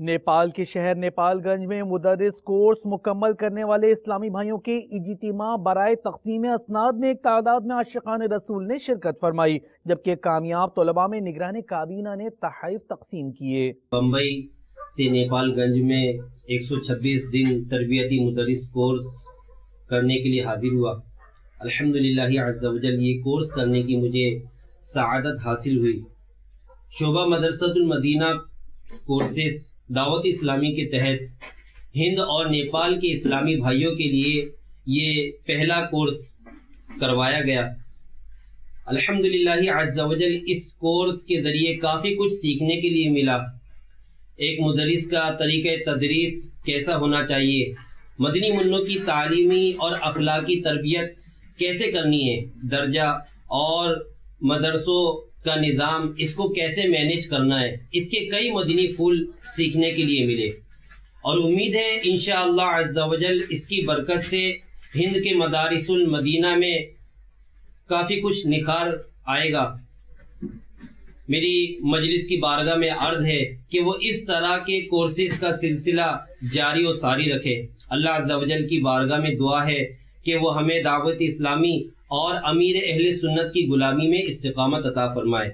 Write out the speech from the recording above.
نیپال کے شہر نیپال گنج میں مدرس کورس مکمل کرنے والے اسلامی بھائیوں کے اجتماع برائے تقسیم اسناد میں ایک تعداد میں عاشقان رسول نے شرکت فرمائی، جبکہ کامیاب طلباء میں نگران کابینہ نے تحائف تقسیم کیے۔ بمبئی سے نیپال گنج میں 126 دن تربیتی مدرس کورس کرنے کے لیے حاضر ہوا۔ الحمدللہ عز و جل یہ کورس کرنے کی مجھے سعادت حاصل ہوئی۔ شعبہ مدرسۃ المدینہ کورسز دعوت اسلامی کے تحت ہند اور نیپال کے اسلامی بھائیوں کے لیے یہ پہلا کورس کروایا گیا۔ الحمدللہ عز و جل اس کورس کے ذریعے کافی کچھ سیکھنے کے لیے ملا۔ ایک مدرس کا طریقہ تدریس کیسا ہونا چاہیے، مدنی منوں کی تعلیمی اور اخلاقی تربیت کیسے کرنی ہے، درجہ اور مدرسوں کا نظام اس کو کیسے مینیج کرنا ہے، اس کے کئی مدنی پھول سیکھنے کے لیے ملے، اور امید ہے انشاءاللہ عز و جل اس کی برکت سے ہند کے مدارس المدینہ میں کافی کچھ نکھار آئے گا۔ میری مجلس کی بارگاہ میں عرض ہے کہ وہ اس طرح کے کورسز کا سلسلہ جاری و ساری رکھے۔ اللہ عز و جل کی بارگاہ میں دعا ہے کہ وہ ہمیں دعوت اسلامی اور امیر اہل سنت کی غلامی میں استقامت عطا فرمائے۔